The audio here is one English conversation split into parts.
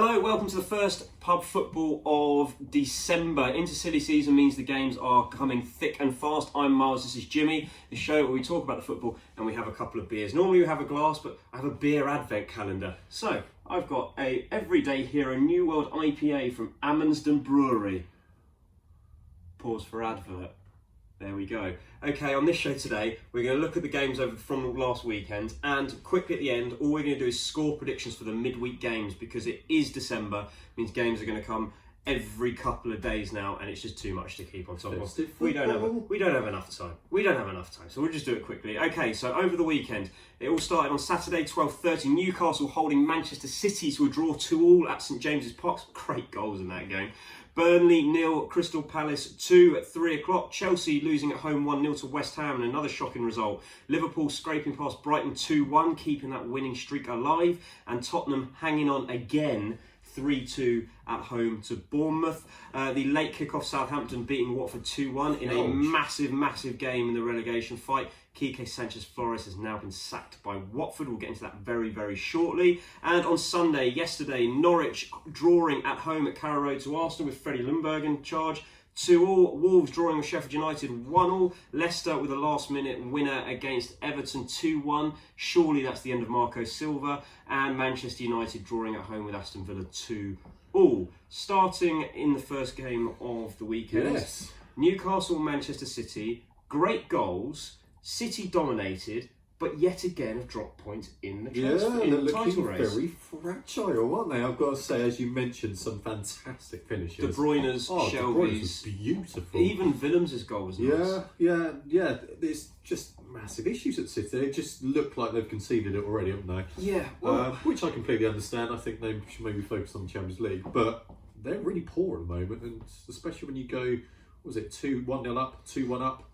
Hello, welcome to the first pub football of December. Intercity season means the games are coming thick and fast. I'm Miles, this is Jimmy, the show where we talk about the football and we have a couple of beers. Normally we have a glass, but I have a beer advent calendar. So, I've got a Everyday Hero New World IPA from Amundsen Brewery. Pause for advert. There we go. Okay, on this show today, we're going to look at the games from last weekend, and quickly at the end, all we're going to do is score predictions for the midweek games, because it is December, means games are going to come every couple of days now, and it's just too much to keep on top of. We don't have enough time. So we'll just do it quickly. Okay, so over the weekend, it all started on Saturday, 12:30. Newcastle holding Manchester City to a draw 2-2 at St James's Park. Great goals in that game. Burnley 0, Crystal Palace 2 at 3 o'clock. Chelsea losing at home 1-0 to West Ham, and another shocking result. Liverpool scraping past Brighton 2-1, keeping that winning streak alive. And Tottenham hanging on again, 3-2 at home to Bournemouth. The late kick-off, Southampton beating Watford 2-1 in a massive game in the relegation fight. Sanchez Flores has now been sacked by Watford. We'll get into that very shortly. And on Sunday, yesterday, Norwich drawing at home at Carrow Road to Arsenal with Ljungberg in charge. 2-2. Wolves drawing with Sheffield United 1-1. Leicester with a last-minute winner against Everton 2-1. Surely that's the end of Marco Silva. And Manchester United drawing at home with Aston Villa 2-2. Starting in the first game of the weekend. Yes. Newcastle, Manchester City. Great goals. City dominated, but yet again have dropped points in the transfer, they're title looking race. very fragile, aren't they? I've got to say, as you mentioned, some fantastic finishes. De Bruyne's, Shelby's, De Bruyne's was beautiful. Even Willem's goal was nice. Yeah. There's just massive issues at City. They just look like they've conceded it already, haven't they? Yeah. Well, which I completely understand. I think they should maybe focus on the Champions League, but they're really poor at the moment, and especially when you go, what was it, 1-0 up, 2-1 up.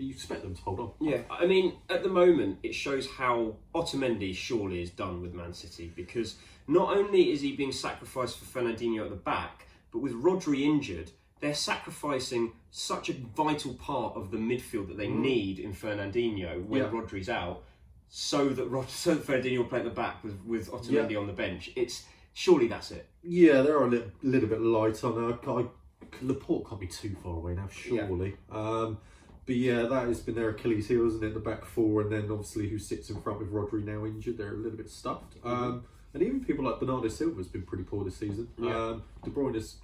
You expect them to hold on. Yeah, I mean, at the moment, it shows how Otamendi surely is done with Man City, because not only is he being sacrificed for Fernandinho at the back, but with Rodri injured, they're sacrificing such a vital part of the midfield that they need in Fernandinho when Rodri's out, so that Fernandinho will play at the back with Otamendi on the bench. Surely that's it. Yeah, they're a little bit light on Laporte can't be too far away now, surely. Yeah. But yeah, that has been their Achilles heel, isn't it? The back four, and then obviously who sits in front with Rodri now injured, they're a little bit stuffed. And even people like Bernardo Silva's been pretty poor this season. Yeah. De Bruyne is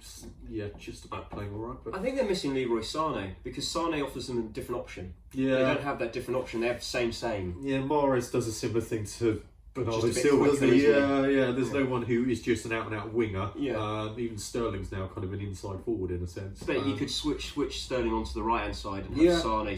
just about playing all right. But I think they're missing Leroy Sané, because Sané offers them a different option. Yeah. They don't have that different option. They have the same. Yeah, Mahrez does a similar thing to Bernardo Just a bit Silva, quicker, doesn't he? isn't he? Yeah. There's no one who is just an out-and-out winger. Yeah. Even Sterling's now kind of an inside forward in a sense. But you could switch Sterling onto the right-hand side and have Sané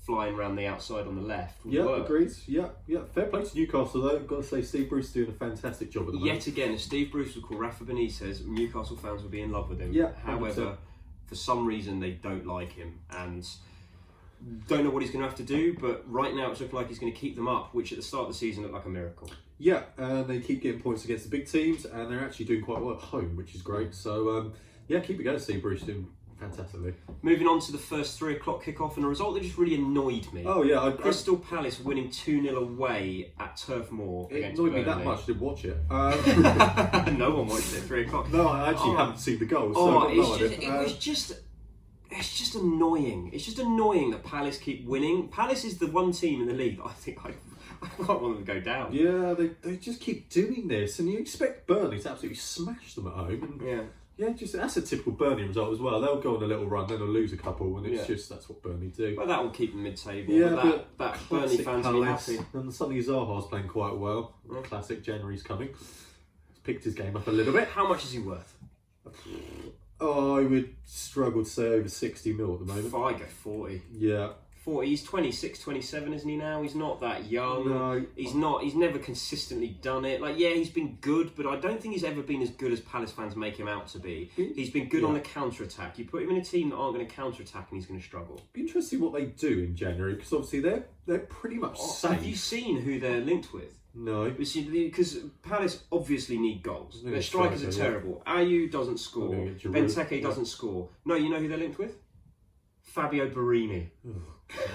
flying around the outside on the left. Agreed. Yeah. Fair play to Newcastle though. Got to say, Steve Bruce is doing a fantastic job at the moment. Yet again, if Steve Bruce would call Rafa Benitez, Newcastle fans would be in love with him. Yeah. However, for some reason they don't like him and don't know what he's going to have to do, but right now it's looking like he's going to keep them up, which at the start of the season looked like a miracle. Yeah, and they keep getting points against the big teams, and they're actually doing quite well at home, which is great. So, keep it going, Steve Bruce, doing fantastically. Moving on to the first 3 o'clock kickoff, and a result that just really annoyed me. Oh, yeah. Crystal Palace winning 2-0 away at Turf Moor against Burnley. It annoyed me that much, I didn't watch it. No one watched it at 3 o'clock. No, I actually haven't seen the goals. It's just annoying. It's just annoying that Palace keep winning. Palace is the one team in the league that I think I quite want them to go down. Yeah, they just keep doing this, and you expect Burnley to absolutely smash them at home. And that's a typical Burnley result as well. They'll go on a little run, then they'll lose a couple, and it's that's what Burnley do. Well, that will keep them mid-table. Yeah, that Burnley fans will be happy. And Sonny Zaha's playing quite well. Classic, January's coming. He's picked his game up a little bit. How much is he worth? Oh, I would struggle to say over 60 mil at the moment. I go 40. Yeah. 40. He's 26, 27, isn't he now? He's not that young. No. He's not. He's never consistently done it. He's been good, but I don't think he's ever been as good as Palace fans make him out to be. He's been good on the counter-attack. You put him in a team that aren't going to counter-attack and he's going to struggle. Be interesting what they do in January, because obviously they're pretty much safe. Have you seen who they're linked with? No. Because Palace obviously need goals. Their strikers are terrible. Ayew doesn't score. Benteke doesn't score. No, you know who they're linked with? Fabio Borini.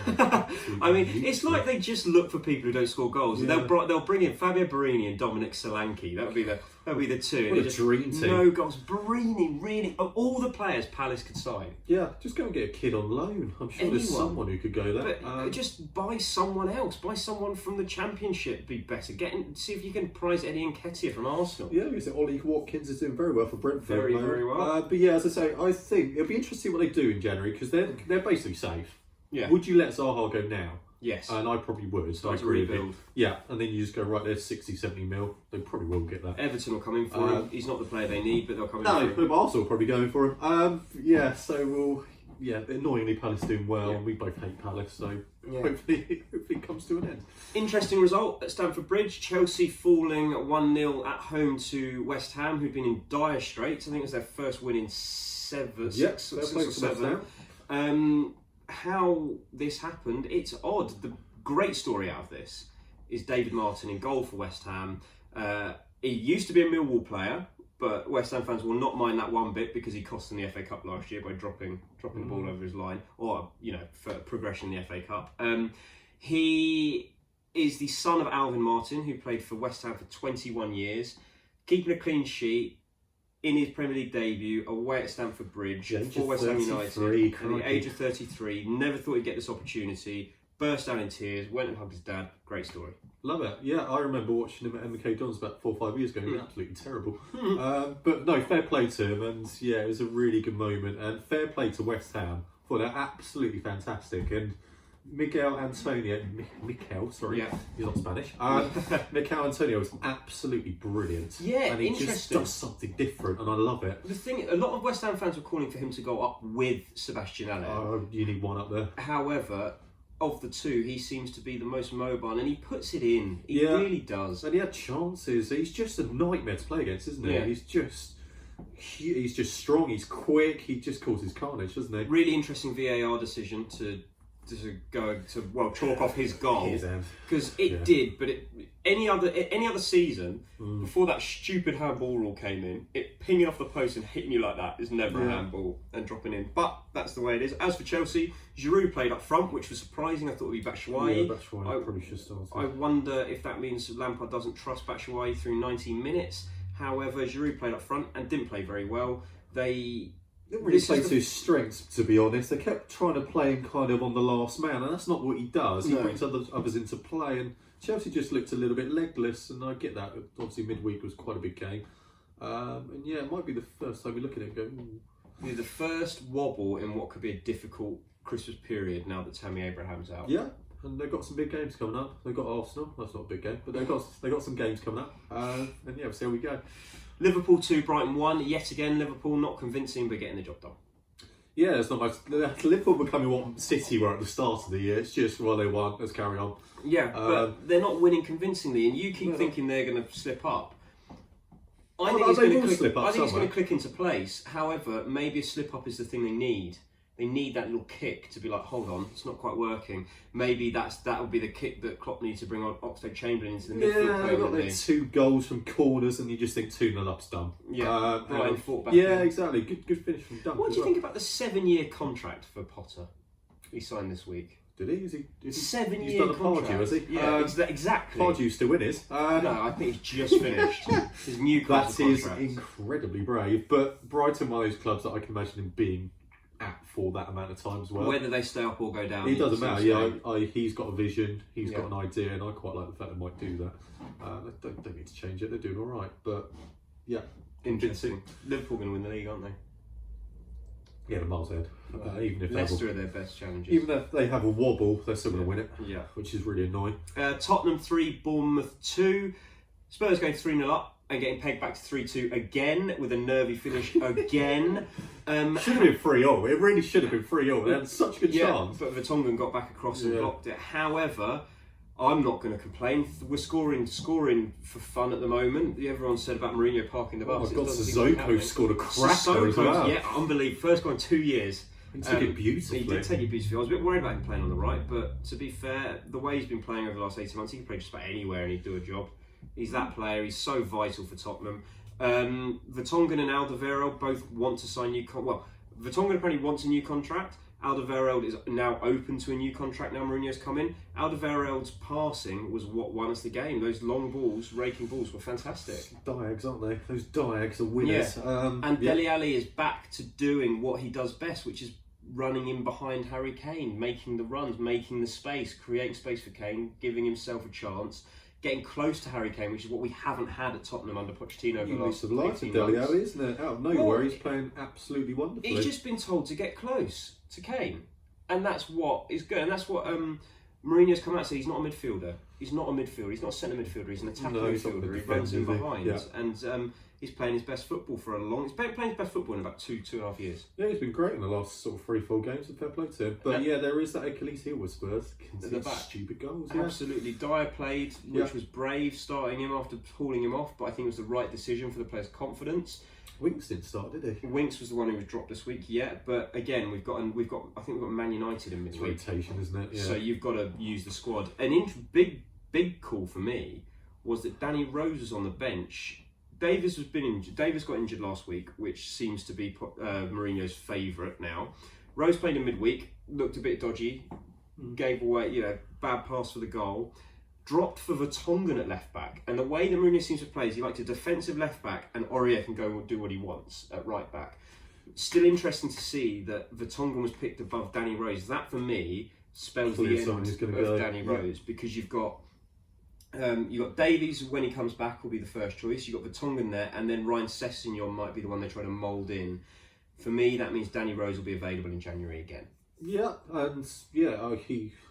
I mean, it's like they just look for people who don't score goals. Yeah. They'll bring in Fabio Barini and Dominic Solanke. That would be the two. What a dream team. No goals. Barini, really, of all the players Palace could sign. Yeah, just go and get a kid on loan. I'm sure there's someone who could go there. But just buy someone else. Buy someone from the Championship. Be better. See if you can prize Eddie Nketiah from Arsenal. Yeah, you say Ollie Watkins is doing very well for Brentford. Very, very well. But yeah, as I say, I think it'll be interesting what they do in January because they're basically safe. Yeah. Would you let Zaha go now? Yes. And I probably would. So I agree with you. Yeah, and then you just go, right, there's 60, 70 mil. They probably will get that. Everton will come in for him. He's not the player they need, but they'll come in for him. No, Arsenal will probably go in for him. Yeah, so we'll... Yeah, annoyingly Palace doing well, and we both hate Palace, so hopefully it comes to an end. Interesting result at Stamford Bridge. Chelsea falling 1-0 at home to West Ham, who'd been in dire straits. I think it was their first win in six or seven. How this happened, it's odd. The great story out of this is David Martin in goal for West Ham. He used to be a Millwall player, but West Ham fans will not mind that one bit because he cost them the FA Cup last year by dropping the ball over his line, or for progression in the FA Cup. He is the son of Alvin Martin, who played for West Ham for 21 years, keeping a clean sheet in his Premier League debut away at Stamford Bridge for West Ham United at the age of 33. Never thought he'd get this opportunity. Burst down in tears, went and hugged his dad. Great story. Love it. Yeah, I remember watching him at MK Dons about 4 or 5 years ago. He was absolutely terrible. But no, fair play to him. And yeah, it was a really good moment. And fair play to West Ham. For they're absolutely fantastic. And Miguel Antonio, sorry, he's not Spanish. Miguel Antonio was absolutely brilliant. Yeah, and he just does something different, and I love it. The thing, a lot of West Ham fans were calling for him to go up with Sebastian Haller. Oh, you need one up there. However, of the two, he seems to be the most mobile, and he puts it in. He really does. And he had chances. He's just a nightmare to play against, isn't he? Yeah. He's just strong. He's quick. He just causes carnage, doesn't he? Really interesting VAR decision to chalk off his goal, because it did. But any other season before that stupid handball rule came in, it pinging off the post and hitting you like that is never a handball and dropping in. But that's the way it is. As for Chelsea, Giroud played up front, which was surprising. I thought it would be Batshuayi. Yeah, Batshuayi probably should start. I wonder if that means Lampard doesn't trust Batshuayi through 90 minutes. However, Giroud played up front and didn't play very well. They didn't really play to his strengths, to be honest. They kept trying to play him kind of on the last man, and that's not what he does. He brings others into play, and Chelsea just looked a little bit legless, and I get that. Obviously, midweek was quite a big game. And yeah, it might be the first time we look at it and go, ooh. Be the first wobble in what could be a difficult Christmas period now that Tammy Abraham's out. Yeah, and they've got some big games coming up. They've got Arsenal. That's not a big game, but they've got some games coming up. And yeah, we'll see how we go. Liverpool 2, Brighton 1. Yet again, Liverpool not convincing, but getting the job done. Yeah, it's not much. Liverpool becoming what City were at the start of the year. It's just, well, they won. Let's carry on. Yeah, but they're not winning convincingly, and you keep thinking they're going to slip up. I think it's going to click into place. However, maybe a slip up is the thing they need. They need that little kick to be like, hold on, it's not quite working. Maybe that would be the kick that Klopp needs to bring on Oxlade-Chamberlain into the midfield. Yeah, they got their 2 goals from corners, and you just think 2-0 up's done. Yeah, Brighton fought back. Yeah, exactly. Good finish from Duncan. What do you think about the 7-year contract for Potter? He signed this week. Did he? Is he 7-year contract. Pardew, has he? Yeah, exactly. Pardew still in his. No, I think he's just finished his Newcastle contract. That is incredibly brave. But Brighton, one of those clubs that I can imagine him being at for that amount of time as well. Whether they stay up or go down, it doesn't matter. Yeah, he's got a vision. He's got an idea, and I quite like the fact they might do that. They don't need to change it. They're doing all right. But yeah, interesting. Liverpool going to win the league, aren't they? Yeah, they're miles ahead. Even if Leicester are their best challenges. Even if they have a wobble, they're still going to win it. Yeah, which is really annoying. Tottenham 3, Bournemouth 2. Spurs going 3-0 up and getting pegged back to 3-2 again with a nervy finish again. Should have been 3-0. It really should have been 3-0. They had such a good chance. But Vertonghen got back across and blocked it. However, I'm not going to complain. We're scoring for fun at the moment. Everyone said about Mourinho parking the bus. Oh my God, Sissoko scored a cracker as well. Yeah, unbelievable. First goal in 2 years. He took it beautifully. He did take it beautifully. I was a bit worried about him playing on the right, but to be fair, the way he's been playing over the last 18 months, he can play just about anywhere and he'd do a job. He's that player. He's so vital for Tottenham. Vertonghen and Alderweireld both want to sign new Vertonghen apparently wants a new contract. Alderweireld is now open to a new contract now Mourinho's come in. Alderweireld's passing was what won us the game. Those long balls, raking balls were fantastic. Diags, aren't they? Those Diags are winners. Yeah. And Dele Alli is back to doing what he does best, which is running in behind Harry Kane, making the runs, making the space, creating space for Kane, giving himself a chance, getting close to Harry Kane, which is what we haven't had at Tottenham under Pochettino over the last 18 months. Dele Alli, isn't it? Out of nowhere, he's playing absolutely wonderfully. He's just been told to get close to Kane, and that's what is good. And that's what Mourinho's come out and said. He's not a midfielder. He's not a midfielder. He's not a centre midfielder. He's an attacking midfielder. He runs in behind, and he's playing his best football for a long. He's been playing his best football in about 2.5 years. Yeah, he's been great in the last sort of 3-4 games. Fair play to him. But yeah, there is that Achilles heel with Spurs. Stupid goals. Yeah. Absolutely, Dyer played, which was brave, starting him after pulling him off. But I think it was the right decision for the player's confidence. Winks didn't start, did he? Winks was the one who was dropped this week, but again, we've got I think we've got Man United in midweek. It's rotation, isn't it? Yeah. So you've got to use the squad. Big call for me was that Danny Rose was on the bench. Davis has been injured. Davis got injured last week, which seems to be Mourinho's favourite now. Rose played in midweek, looked a bit dodgy, gave away, bad pass for the goal. Dropped for Vertonghen at left back, and the way that Mourinho seems to play is he likes a defensive left back, and Aurier can go and do what he wants at right back. Still interesting to see that Vertonghen was picked above Danny Rose. That for me spells the end of Danny Rose, because you've got Davies when he comes back will be the first choice. You've got Vertonghen there, and then Ryan Sessegnon might be the one they try to mould in. For me, that means Danny Rose will be available in January again. Yeah, and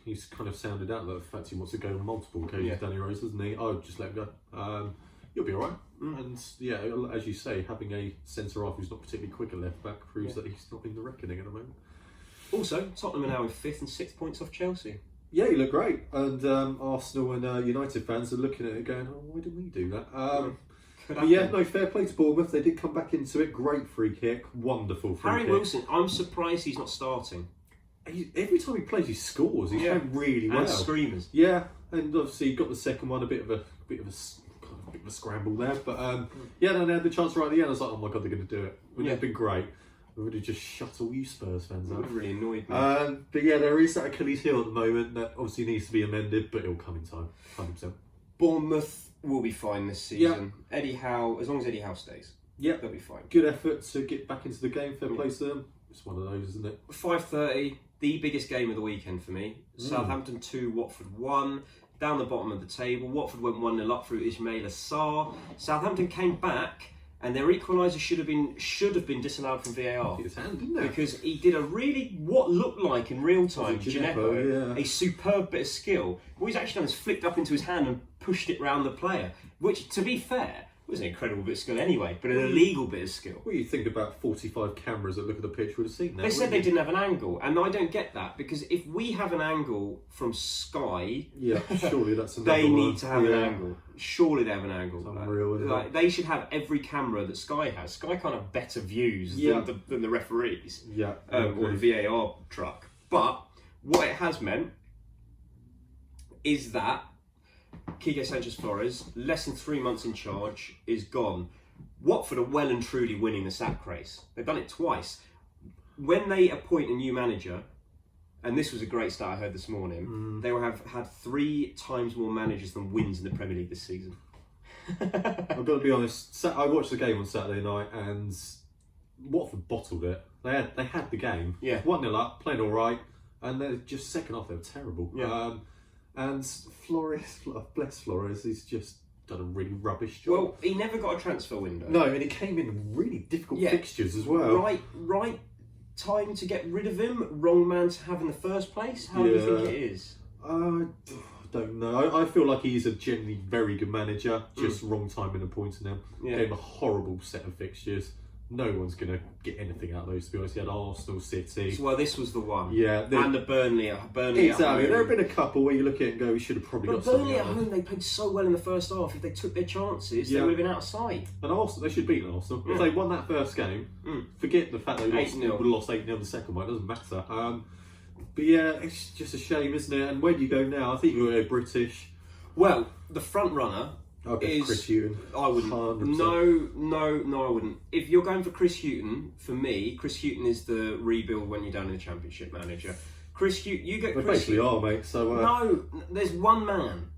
he's kind of sounded out that the fact he wants to go on multiple occasions, Danny Rose, doesn't he? Oh, just let him go. You'll be alright. And yeah, as you say, having a centre half who's not particularly quick at left back proves that he's not in the reckoning at the moment. Also, Tottenham are now in 5th and 6 points off Chelsea. Yeah, you look great. And Arsenal and United fans are looking at it going, oh, why didn't we do that? But yeah, no, fair play to Bournemouth. They did come back into it. Great free kick. Wonderful free kick. Harry Wilson, I'm surprised he's not starting. Every time he plays, he scores. He's playing really well. And screamers. Yeah, and obviously he got the second one, a bit of a scramble there. But then they had the chance right at the end. I was like, oh my god, they're going to do it. Wouldn't it have been great? We would have just shut all you Spurs fans up. That really annoyed me. But yeah, there is that Achilles heel at the moment that obviously needs to be amended, but it'll come in time, 100%. Bournemouth will be fine this season. Yeah. Eddie Howe, as long as Eddie Howe stays, they'll be fine. Good effort to get back into the game. Fair play to them. It's one of those, isn't it? 5:30. The biggest game of the weekend for me. Southampton 2, Watford 1. Down the bottom of the table. Watford went 1-0 up through Ismail Assar. Southampton came back, and their equaliser should have been disallowed from VAR. His hand, didn't it? Because he did what looked like in real time, a superb bit of skill. What he's actually done is flicked up into his hand and pushed it round the player, which, to be fair, was an incredible bit of skill anyway, but an illegal bit of skill. Well, you think about 45 cameras that look at the pitch would have seen that. They said they didn't have an angle, and I don't get that, because if we have an angle from Sky, surely that's another they need to have an angle. Surely they have an angle. It's unreal, isn't it? They should have every camera that Sky has. Sky can't have better views than the referees or the VAR truck. But what it has meant is that Sanchez Flores, less than 3 months in charge, is gone. Watford are well and truly winning the sack race. They've done it twice. When they appoint a new manager, and this was a great start I heard this morning, they will have had 3 times more managers than wins in the Premier League this season. I've got to be honest, I watched the game on Saturday night and Watford bottled it. They had the game. 1-0 up, playing all right, and they're just second half, they were terrible. And Flores, bless Flores, he's just done a really rubbish job. Well, he never got a transfer window. No, and he came in really difficult fixtures as well. Right time to get rid of him, wrong man to have in the first place? How do you think it is? I don't know. I feel like he's a genuinely very good manager, just wrong time in appointing him. Gave him a horrible set of fixtures. No one's going to get anything out of those, to be honest. He had Arsenal, City. Well, this was the one. And the Burnley exactly. At home. There have been a couple where you look at it and go, we should have probably got something Burnley at home, they played so well in the first half. If they took their chances, they would have been outside. And Arsenal, they should beat Arsenal. If they won that first game, forget the fact they would have lost 8-0 the second one. It doesn't matter. But yeah, it's just a shame, isn't it? And where do you go now? I think you're going to go British. Well, the front runner I'll go Chris Hughton. I wouldn't. 100%. No, I wouldn't. If you're going for Chris Hughton, for me, Chris Hughton is the rebuild when you're down in the Championship manager. Chris Hughton, you get They Chris basically Hughton. are, mate. So No, there's one man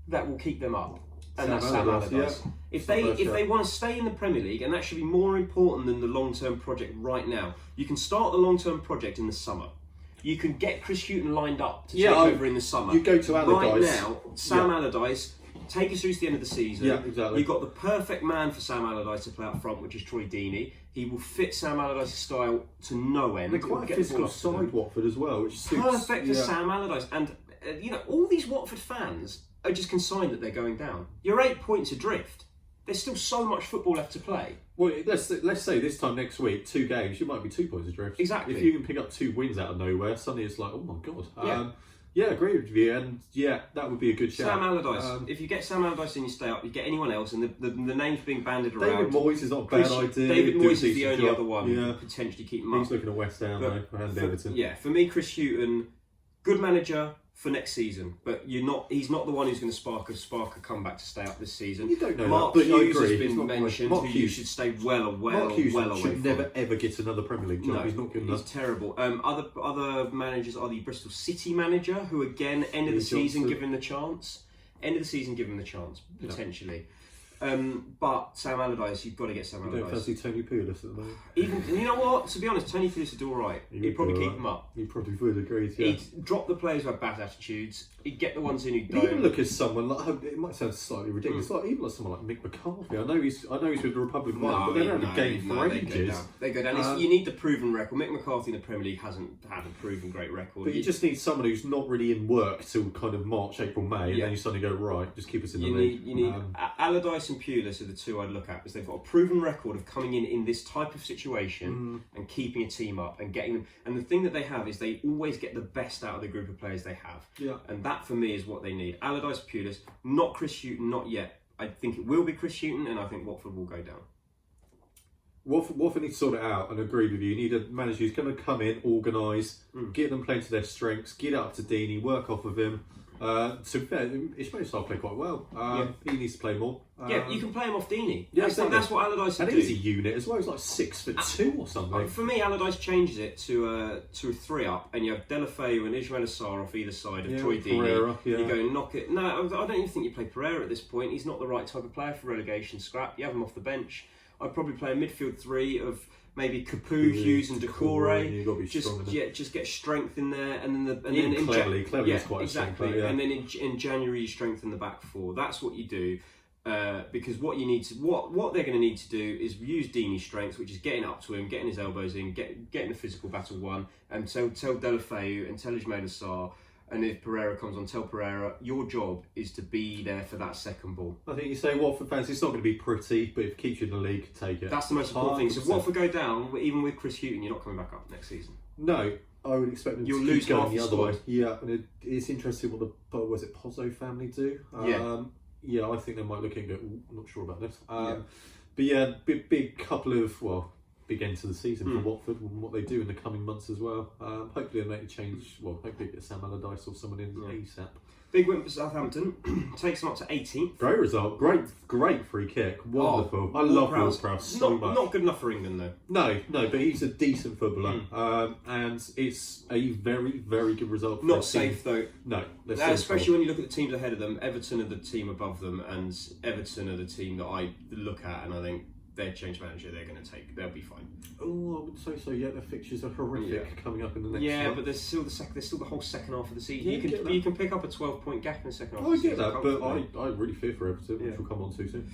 that will keep them up, and that's Sam Allardyce. Yeah. If they want to stay in the Premier League, and that should be more important than the long-term project right now, you can start the long-term project in the summer. You can get Chris Hughton lined up to take over in the summer. You go to Allardyce. Right now, Sam Allardyce, take us through to the end of the season. Yeah, exactly. You've got the perfect man for Sam Allardyce to play up front, which is Troy Deeney. He will fit Sam Allardyce's style to no end. They're quite a physical side, Watford, as well, which suits. Perfect for Sam Allardyce. And, all these Watford fans are just consigned that they're going down. You're 8 points adrift. There's still so much football left to play. Well, let's say this time next week, 2 games, you might be 2 points adrift. Exactly. If you can pick up 2 wins out of nowhere, suddenly it's like, oh my god. Yeah. Yeah, I agree with you, and that would be a good shout. Sam Allardyce. If you get Sam Allardyce and you stay up, you get anyone else, and the names being banded around. David Moyes is not a bad idea. David Moyes is the only other one who Yeah. could potentially keep them up. He's looking at West Ham, though, and Everton. Yeah, for me, Chris Hughton, good manager for next season, but he's not the one who's going to spark a comeback to stay up this season. You don't know Mark that, but I Hughes agree. has It's been not mentioned, Mark who Hughes. you should stay well Mark Hughes away should from. never ever get another Premier League job. No, He's not good enough. He's terrible. Other managers are the Bristol City manager, who again end of the season give him the chance. Potentially. But Sam Allardyce, you've got to get Sam You don't Allardyce. fancy Tony Pulis at the moment? Even you know what? To be honest, Tony Pulis would do all right. He'd probably keep them up. He probably would agree. Yeah. He'd drop the players who have bad attitudes. He'd get the ones in who You don't. even look at someone like, it might sound slightly ridiculous, even like someone like Mick McCarthy. I know he's with the Republic of Ireland, but they don't have a game for ages. They go down. You need the proven record. Mick McCarthy in the Premier League hasn't had a proven great record. But you just need someone who's not really in work till kind of March, April, May, and then you suddenly go, right, just keep us in the league. You need Allardyce and Pulis are the two I'd look at, because they've got a proven record of coming in this type of situation and keeping a team up and getting them. And the thing that they have is they always get the best out of the group of players they have. Yeah. And that for me is what they need. Allardyce, Pulis, not Chris Hughton, not yet. I think it will be Chris Hughton, and I think Watford will go down. Watford need to sort it out, and agree with you. You need a manager who's going to come in, organise, get them playing to their strengths, get it up to Deeney, work off of him. To be fair, Ismail Sarr played quite well. He needs to play more. You can play him off Deeney. Yeah, that's what Allardyce would do. And he's a unit as well. He's like 6'2" or something. For me, Allardyce changes it to a 3-up, and you have Deulofeu and Ismail Sarr off either side of Troy Deeney. Pereira, You go knock it. No, I don't even think you play Pereira at this point. He's not the right type of player for relegation scrap. You have him off the bench. I'd probably play a midfield 3 of maybe Capoue, Hughes, and Decore. You've got to be strong enough. Just get strength in there, and then Cleverly is quite exactly. a strong player, And then in January you strengthen the back 4. That's what you do. Because what they're going to need to do is use Deeney's strengths, which is getting up to him, getting his elbows in, getting the physical battle won, and tell Deulofeu and tell Ismail Sarr, and if Pereira comes on, tell Pereira, your job is to be there for that second ball. I think you say Watford fans, it's not going to be pretty, but if it keeps you in the league, take it. That's the most important thing. So if Watford go down, even with Chris Hughton, you're not coming back up next season. No, I would expect them You'll to lose keep going half the the other way. squad. Yeah, and it's interesting what the Pozzo family do. Yeah, I think they might look at it and go, ooh, I'm not sure about this. But yeah, big couple of, big end to the season for Watford and what they do in the coming months as well. Hopefully they'll make a change. Well, hopefully get Sam Allardyce or someone in ASAP. Big win for Southampton. Takes them up to 18th. Great result. Great free kick. Wonderful. I love Ward-Prowse so much. Not good enough for England though. No, but he's a decent footballer. And it's a very, very good result. For Not safe though. No. Especially when you look at the teams ahead of them. Everton are the team above them, and Everton are the team that I look at and I think their change manager they'll be fine. Oh, I would say so. Yeah, their fixtures are horrific coming up in the next. Yeah, month. but there's still the whole second half of the season. Yeah, you can pick up a 12-point gap in the second half. I of the get season, that, but I really fear for Everton, which we'll come on to soon.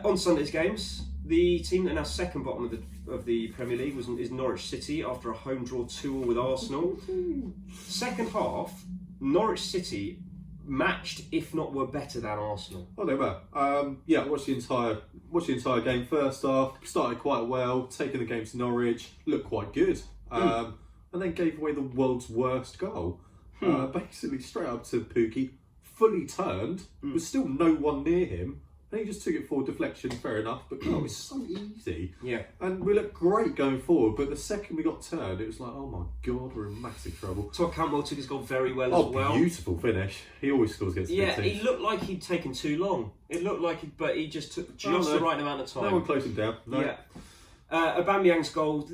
On Sunday's games, the team that are now second bottom of the Premier League is Norwich City after a home draw 2-2 with Arsenal. Second half, Norwich City matched, if not were better than Arsenal. Oh, they were. Watched the entire game. First half, started quite well, taking the game to Norwich, looked quite good, and then gave away the world's worst goal. Basically, straight up to Pookie, fully turned, was still no one near him, And he just took it forward, deflection, fair enough. But no, it's so easy. Yeah. And we looked great going forward, but the second we got turned, it was like, oh my God, we're in massive trouble. Todd Cantwell took his goal very well as well. Beautiful finish. He always scores against the big teams. He looked like he'd taken too long. It looked like but he just took the right amount of time. No one closed him down. No. Yeah. Aubameyang's goal,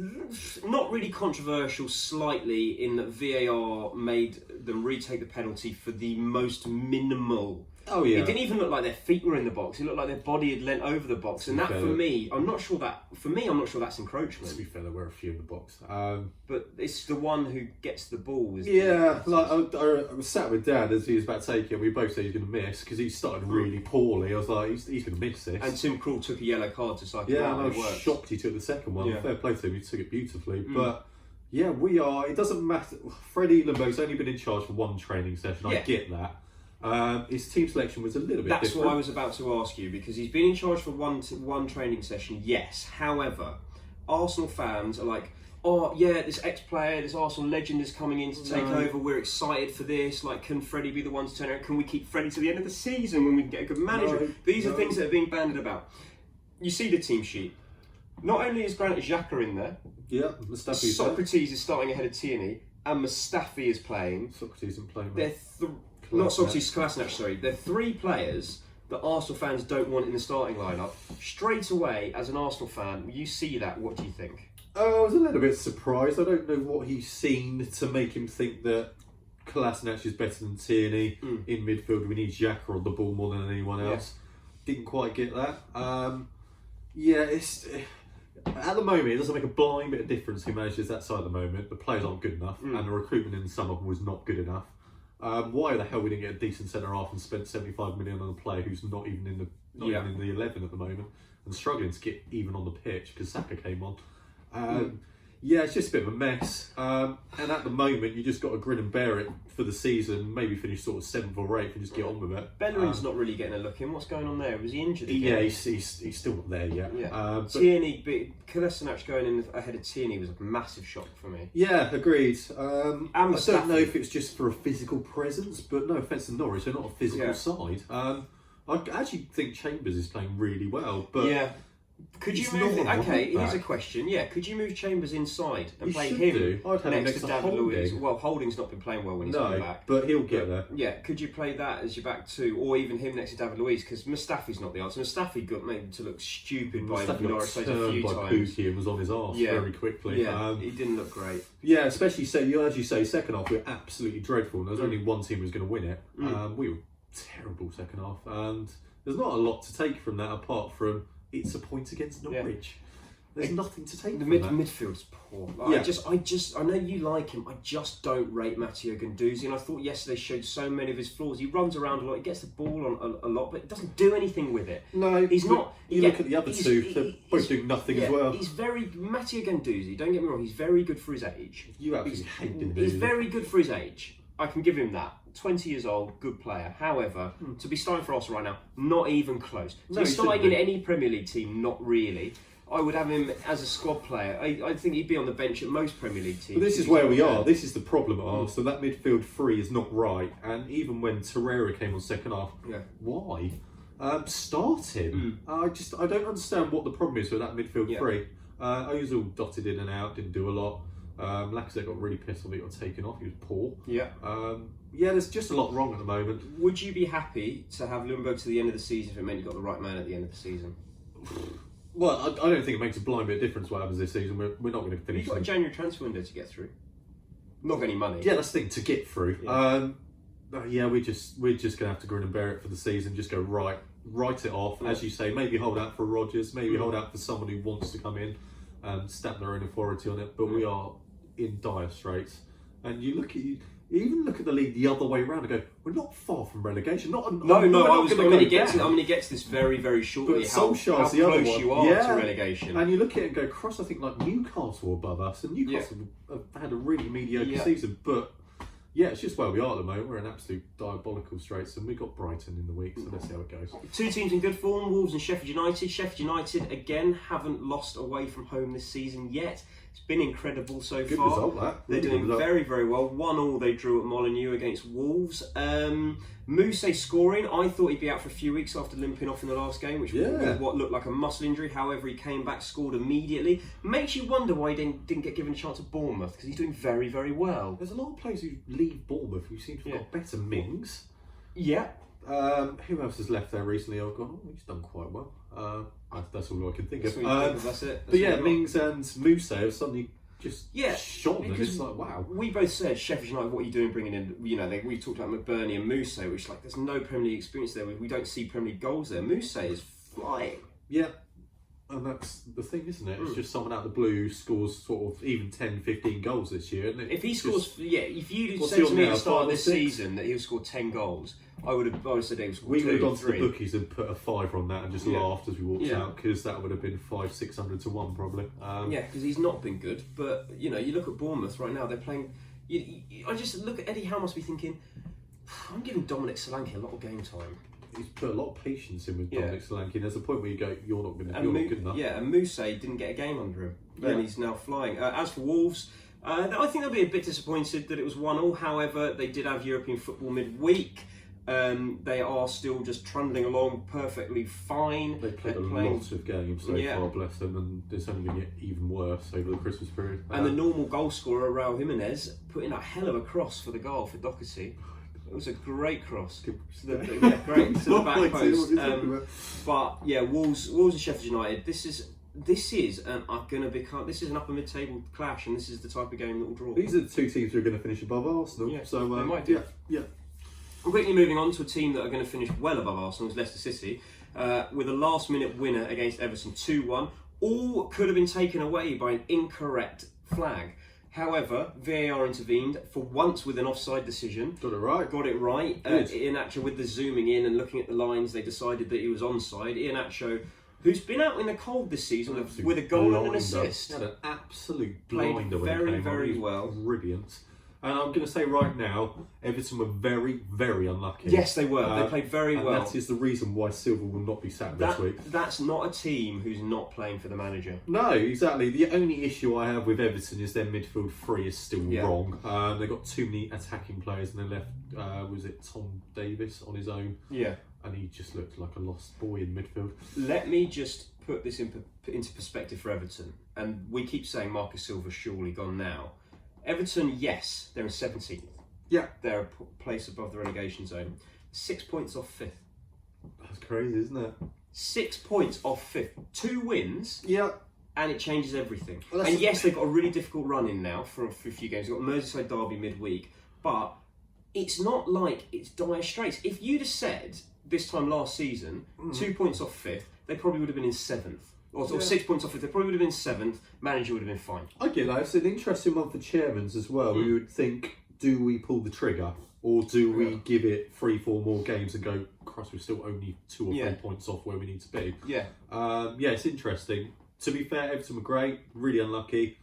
not really controversial, slightly, in that VAR made them retake the penalty for the most minimal. Oh yeah. It didn't even look like their feet were in the box. It looked like their body had leant over the box, and that for me, I'm not sure that's encroachment. To be fair, there were a few in the box. But it's the one who gets the ball. Yeah, like I was sat with Dad as he was about to take it. We both said he's going to miss because he started really poorly. I was like, he's going to miss this. And Tim Krul took a yellow card to cycle. Yeah, and I was shocked he took the second one. Yeah. Fair play to him, he took it beautifully. But yeah, we are. It doesn't matter. Freddie Ljungberg's only been in charge for one training session. I get that. His team selection was a little bit different. What I was about to ask you, because he's been in charge for one training session, yes. However, Arsenal fans are like, oh yeah, this ex-player, this Arsenal legend is coming in to take over, we're excited for this, like, can Freddie be the one to turn around? Can we keep Freddie to the end of the season when we can get a good manager? These are things that are being bandied about. You see the team sheet. Not only is Granit Xhaka in there, Mustafi's Socrates is starting ahead of Tierney, and Mustafi is playing. Socrates isn't playing. Not Socrates, Kolasinac, sorry. They're three players that Arsenal fans don't want in the starting lineup. Straight away, as an Arsenal fan, when you see that, what do you think? I was a little bit surprised. I don't know what he's seen to make him think that Kolasinac is better than Tierney in midfield. We need Xhaka on the ball more than anyone else. Didn't quite get that. It's at the moment, it doesn't make a blind bit of difference who manages that side at the moment. The players aren't good enough, and the recruitment in the summer was not good enough. Why the hell we didn't get a decent centre half and spent 75 million on a player who's not even in the 11 at the moment and struggling to get even on the pitch because Saka came on. It's just a bit of a mess. And at the moment, you just got to grin and bear it for the season. Maybe finish sort of 7th or 8th and just get on with it. Bellerin's not really getting a look in. What's going on there? Was he injured again? Yeah, he's still not there yet. Yeah. Tierney, Kolasinac going in ahead of Tierney was a massive shock for me. Yeah, agreed. I don't know if it's just for a physical presence, but no offence to Norwich, they're not a physical side. I actually think Chambers is playing really well, but could you move? Okay, here's a question. Yeah, could you move Chambers inside and play him next to David Luiz? Well, Holding's not been playing well when he's come back, but he'll get there. Yeah, could you play that as your back two, or even him next to David Luiz? Because Mustafi's not the answer. Mustafi got made to look stupid by Norwich a few times. Pookie and was on his arse very quickly. Yeah, he didn't look great. Yeah, especially as you say, second half we were absolutely dreadful. And there was only one team who was going to win it. We were terrible second half, and there's not a lot to take from that apart from it's a point against Norwich. There's nothing to take from that. Midfield's poor. I know you like him. I just don't rate Matteo Guendouzi, and I thought yesterday showed so many of his flaws. He runs around a lot. He gets the ball on a lot, but it doesn't do anything with it. No, he's not. You look at the other two; they're both doing nothing as well. He's Matteo Guendouzi. Don't get me wrong. He's very good for his age. You absolutely hate Guendouzi. He's very good for his age. I can give him that. 20 years old, good player. However, to be starting for Arsenal right now, not even close. To be starting in any Premier League team, not really. I would have him as a squad player. I think he'd be on the bench at most Premier League teams. But this is where we are. This is the problem at Arsenal. That midfield three is not right. And even when Torreira came on second half, why? Start him. I don't understand what the problem is with that midfield three. Ozil dotted in and out, didn't do a lot. Lacazette got really pissed off that he got taken off. He was poor. There's just a lot wrong at the moment. Would you be happy to have Ljungberg to the end of the season if it meant you got the right man at the end of the season? Well, I don't think it makes a blind bit of difference what happens this season. We're not going to finish. You've got a January transfer window to get through. Not any money. Yeah, that's the thing, to get through. We're just going to have to grin and bear it for the season. Just go write it off, as you say. Maybe hold out for Rodgers. Maybe hold out for someone who wants to come in and stamp their own authority on it. But we are in dire straits. And you even look at the league the other way around and go, we're not far from relegation. I'm going to get to this very, very shortly. But how close you are to relegation. And you look at it and go, cross, I think like Newcastle above us, and Newcastle have had a really mediocre season. But it's just where we are at the moment. We're in absolute diabolical straits, and we've got Brighton in the week, so let's see how it goes. Two teams in good form, Wolves and Sheffield United. Sheffield United, again, haven't lost away from home this season yet. It's been incredible so Good far. result, that. They're Really doing good result. very, very well. 1-1 they drew at Molineux against Wolves. Mousse scoring. I thought he'd be out for a few weeks after limping off in the last game, which was what looked like a muscle injury. However, he came back, scored immediately. Makes you wonder why he didn't get given a chance at Bournemouth, because he's doing very, very well. There's a lot of players who leave Bournemouth who seem to have got better Mings. Yeah. Who else has left there recently? I've gone, he's done quite well. That's all I can think of. That's it. But yeah, Mings and Mousse have suddenly just shot them. because It's like, wow. We both said, Sheffield United, what are you doing bringing in, we talked about McBurney and Mousse, which there's no Premier League experience there. We don't see Premier League goals there. Mousse is flying. Yeah. And that's the thing, isn't it? It's just someone out of the blue scores sort of even 10, 15 goals this year. And if he scores, if you'd said to me at the start of this season that he'll score 10 goals, I would have said he would score 2, 3. We would have gone to the bookies and put a £5 on that and just laughed as we walked out, because that would have been 500-600 to 1 probably. Because he's not been good. But you look at Bournemouth right now; they're playing. I just look at Eddie Howe, must be thinking, I'm giving Dominic Solanke a lot of game time. He's put a lot of patience in with Dominic Solanke. There's a point where you go, you're not good enough. Yeah, and Mousse didn't get a game under him, and he's now flying. As for Wolves, I think they'll be a bit disappointed that it was 1-1. However, they did have European football midweek. They are still just trundling along perfectly fine. They played a lot of games so far, bless them, and it's only going to get even worse over the Christmas period. And the normal goal scorer, Raul Jimenez, put in a hell of a cross for the goal for Doherty. It was a great cross. Great to the back post. But yeah, Wolves and Sheffield United. This is an upper mid-table clash, and this is the type of game that will draw. These are the two teams who are going to finish above Arsenal. Yeah, so they might do. Yeah. We're quickly moving on to a team that are going to finish well above Arsenal, is Leicester City, with a last-minute winner against Everton 2-1. All could have been taken away by an incorrect flag. However, VAR intervened for once with an offside decision. Got it right. Iheanacho, with the zooming in and looking at the lines, they decided that he was onside. Iheanacho, who's been out in the cold this season with a goal and an assist. He had an absolute blinder. Played very, very well. Brilliant. And I'm going to say right now, Everton were very, very unlucky. Yes, they were. They played very well. And that is the reason why Silva will not be sacked this week. That's not a team who's not playing for the manager. No, exactly. The only issue I have with Everton is their midfield three is still wrong. They've got too many attacking players, and they left, was it Tom Davis on his own? Yeah. And he just looked like a lost boy in midfield. Let me just put this into perspective for Everton. And we keep saying Marcus Silva's surely gone now. Everton, yes, they're in 17th. Yeah. They're a place above the relegation zone. 6 points off 5th. That's crazy, isn't it? 6 points off 5th. 2 wins. Yeah. And it changes everything. Well, and yes, they've got a really difficult run in now for a few games. They've got Merseyside derby midweek. But it's not like it's dire straits. If you'd have said this time last season, 2 points off 5th, they probably would have been in 7th. Or 6 points off it, they probably would have been 7th. Manager would have been fine. I get that. It's an interesting one for chairmans as well. We would think, do we pull the trigger, or do we give it 3-4 more games and go, Christ, we're still only 2 or 3 points off where we need to be? Yeah. It's interesting. To be fair, Everton were great, really unlucky.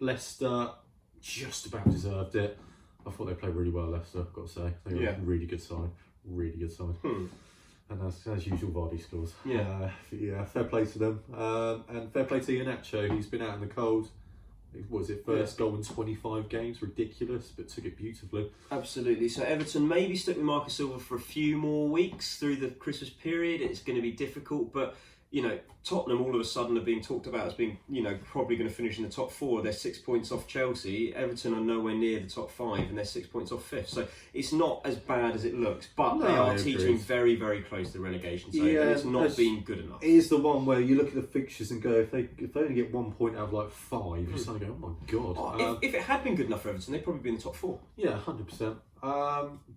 Leicester just about deserved it. I thought they played really well, Leicester, I've got to say. They were a really good side. Really good side. And as usual, Vardy scores. Fair play to them. And fair play to Iheanacho. He's been out in the cold. What was it, first goal in 25 games? Ridiculous, but took it beautifully. Absolutely. So Everton maybe stuck with Marcus Silva for a few more weeks through the Christmas period. It's going to be difficult, but Tottenham all of a sudden are being talked about as being, probably going to finish in the top 4. They're 6 points off Chelsea. Everton are nowhere near the top 5 and they're 6 points off 5th. So it's not as bad as it looks, but they are teetering very, very close to the relegation zone. And it's not been good enough. It is the one where you look at the fixtures and go, if they only get 1 point out of like 5, you suddenly go, oh my God. If it had been good enough for Everton, they'd probably be in the top 4. Yeah, 100%.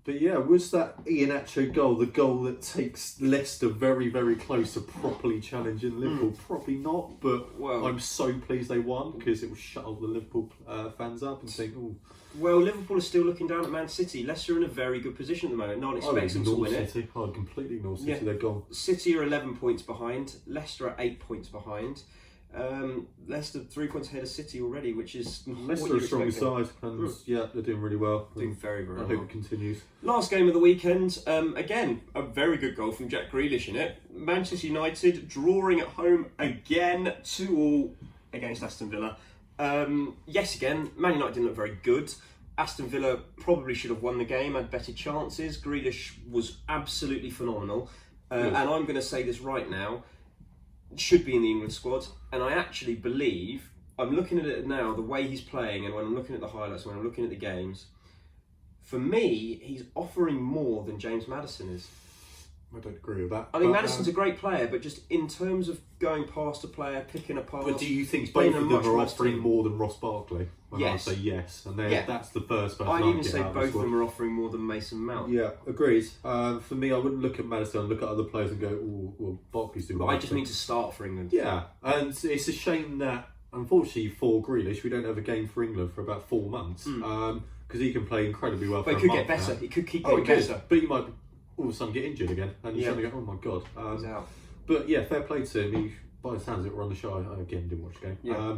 But yeah, was that Iheanacho goal the goal that takes Leicester very, very close to properly challenging Liverpool? Probably not, but I'm so pleased they won because it will shut all the Liverpool fans up and think, oh. Well, Liverpool are still looking down at Man City. Leicester are in a very good position at the moment. No one expects them to win it. I'd completely ignore City, they're gone. City are 11 points behind. Leicester are 8 points behind. Leicester 3 points ahead of City already, which is Leicester are a strong side, and they're doing really well. Doing very, very well. I hope it continues. Last game of the weekend, again, a very good goal from Jack Grealish in it. Manchester United drawing at home again, 2-2 against Aston Villa. Yes, again, Man United didn't look very good. Aston Villa probably should have won the game, had better chances. Grealish was absolutely phenomenal. And I'm going to say this right now, should be in the England squad. And I actually believe, I'm looking at it now, the way he's playing, and when I'm looking at the highlights, when I'm looking at the games, for me, he's offering more than James Maddison is. I don't agree with that. I think Maddison's a great player, but just in terms of going past a player, picking a pass... But do you think both of them are offering more than Ross Barkley? Yes. I say yes, and that's the first person I'd even say out both of them are offering more than Mason Mount. Yeah, agreed. For me, I wouldn't look at Maddison and look at other players and go, "Oh, well, Barkley's doing." I just need to start for England. Yeah, and it's a shame that, unfortunately, for Grealish, we don't have a game for England for about 4 months because he can play incredibly well. But for he could get better. He could keep getting better. But he might all of a sudden get injured again, and you're suddenly go, "Oh my god!" He's out. But yeah, fair play to him. He, by the sounds of it, were on the show. I again didn't watch the game. Yeah.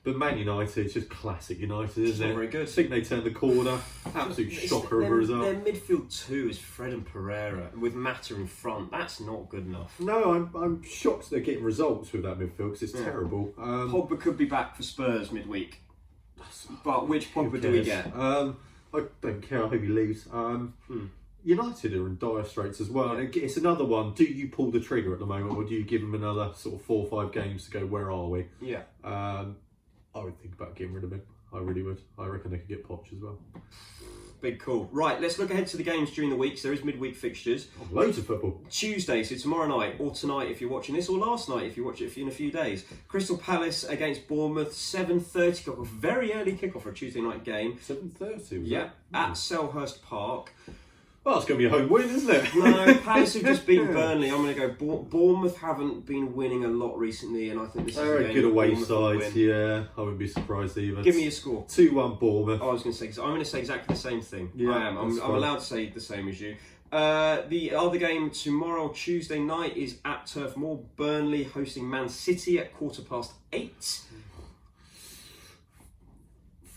But Man United, it's just classic United, isn't it? Not very good. I think they turned the corner. Absolute shocker of a result. Their midfield two is Fred and Pereira with Mata in front. That's not good enough. No, I'm shocked they're getting results with that midfield because it's terrible. Pogba could be back for Spurs midweek. But which Pogba do we get? I don't care. I hope he leaves. United are in dire straits as well. Yeah. And it's another one. Do you pull the trigger at the moment, or do you give them another sort of 4 or 5 games to go, where are we? Yeah. I would think about getting rid of him. I really would. I reckon they could get Poch as well. Big call. Right, let's look ahead to the games during the weeks. There is midweek fixtures. Oh, loads of football. Tuesday, so tomorrow night, or tonight if you're watching this, or last night if you watch it in a few days. Crystal Palace against Bournemouth, 7:30 kickoff. Very early kickoff for a Tuesday night game. 7:30, Yeah, at Selhurst Park. Well, it's going to be a home win, isn't it? No, Palace have just beaten Burnley. I'm going to go. Bournemouth haven't been winning a lot recently, and I think this is They're a a good away Bournemouth will side. win. Yeah, I wouldn't be surprised either. Give me a score. 2-1 Bournemouth. I was going to say, I'm going to say exactly the same thing. Yeah, I am. I'm allowed to say the same as you. The other game tomorrow, Tuesday night, is at Turf Moor. Burnley hosting Man City at 8:15.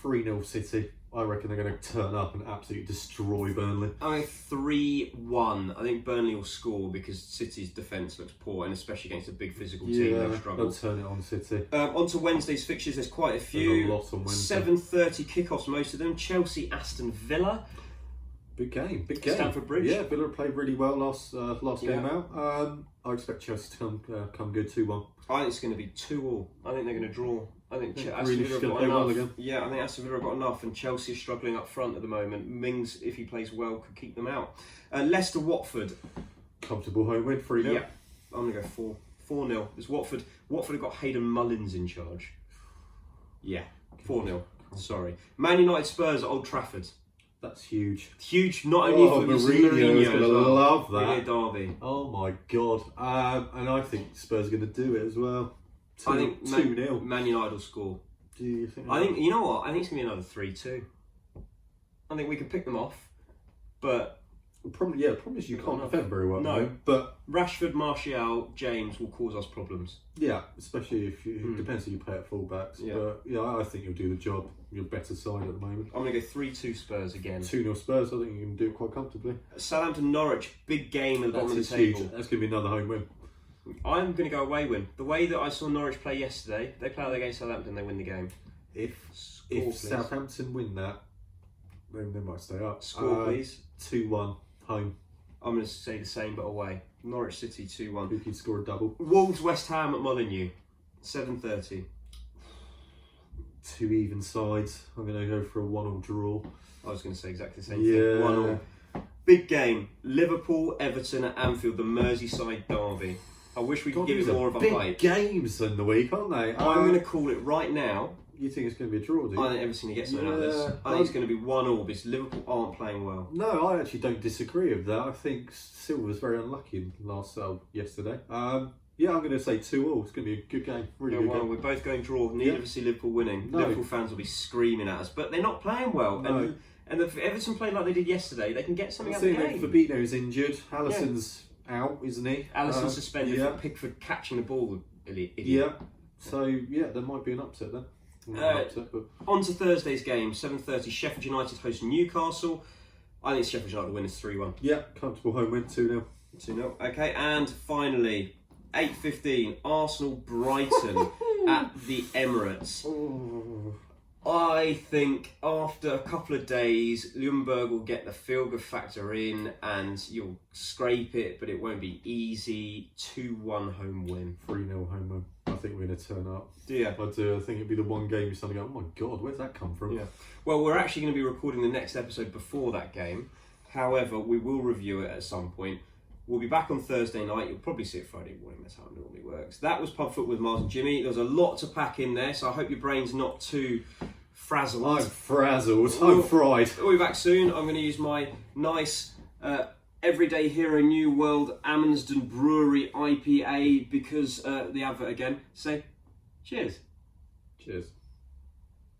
3-0 City. I reckon they're going to turn up and absolutely destroy Burnley. I 3-1. I think Burnley will score because City's defence looks poor, and especially against a big physical team, they'll struggle. They'll turn it on City. On to Wednesday's fixtures, there's quite a few. There's a lot on Wednesday. 7:30 kickoffs, most of them. Chelsea, Aston Villa. Big game, big game. Stamford Bridge. Yeah, Villa played really well last game out. I expect Chelsea to come good 2-1. I think it's going to be 2-2. I think they're going to draw. I think Aston Really Villa have still got play well enough. again. Yeah, I think Aston Villa have got enough, and Chelsea are struggling up front at the moment. Mings, if he plays well, could keep them out. Leicester, Watford. Comfortable home win, 3-0. Yeah, I'm going to go 4-0. It's Watford. Watford have got Hayden Mullins in charge. Yeah, 4-0. Sorry. Man United, Spurs at Old Trafford. That's huge. Huge, not only for Mourinho is going to love that. Really a derby. Oh my god. And I think Spurs are going to do it as well. I think 2-0. Man United will score. Do you think? I think, you know what? I think it's going to be another 3-2. I think we can pick them off, but... Problem is you can't defend very well. No. But Rashford, Martial, James will cause us problems. yeah, especially if you... Depends who you play at fullbacks. Yeah. But yeah, I think you'll do the job. You're better side at the moment. I'm going to go 3-2 Spurs again. 2-0 Spurs, I think you can do it quite comfortably. Southampton, Norwich, big game at the bottom of the table. Huge. That's going to be another home win. I'm going to go away win. The way that I saw Norwich play yesterday, they play out against Southampton, they win the game. If please. Southampton win that, then they might stay up. Score, please. 2-1 home. I'm going to say the same, but away. Norwich City 2-1. Who can score a double? Wolves, West Ham at Molineux, 7:30. 2 even sides. I'm going to go for a 1-1 draw. I was going to say exactly the same Yeah. thing. 1-1. Big game. Liverpool, Everton at Anfield, the Merseyside derby. I wish we could give it more of a hype. Big games in the week, aren't they? I'm going to call it right now. You think it's going to be a draw, do you? I think Everton will get something out of this. I think it's going to be 1-1 because Liverpool aren't playing well. No, I actually don't disagree with that. I think Silva was very unlucky yesterday. Yeah, I'm going to say 2-2. It's going to be a good game. Really good game. We're both going draw. Neither of us see Liverpool winning. No. Liverpool fans will be screaming at us, but they're not playing well. No. And if Everton played like they did yesterday, they can get something out of the game. Fabinho's injured. Alisson's out, isn't he? Alisson suspended for Pickford catching the ball. Idiot. Yeah. So, yeah, there might be an upset then. On to Thursday's game, 7:30. Sheffield United host Newcastle. I think Sheffield United win is 3-1. Yeah, comfortable home win, 2-0. 2-0. Okay, and finally, 8:15. Arsenal Brighton at the Emirates. I think after a couple of days, Ljungberg will get the feel-good factor in and you'll scrape it, but it won't be easy. 2-1 home win. 3-0 home win. I think we're going to turn up. Do you? I do. I think it'd be the one game you suddenly go, oh my God, where's that come from? Yeah. Well, we're actually going to be recording the next episode before that game. However, we will review it at some point. We'll be back on Thursday night. You'll probably see it Friday morning. That's how it normally works. That was Pub Foot with Miles and Jimmy. There's a lot to pack in there, so I hope your brain's not too frazzled. I'm frazzled. I'm fried. We'll be back soon. I'm going to use my nice Everyday Hero New World Amundsen Brewery IPA because the advert again. Say cheers. Cheers.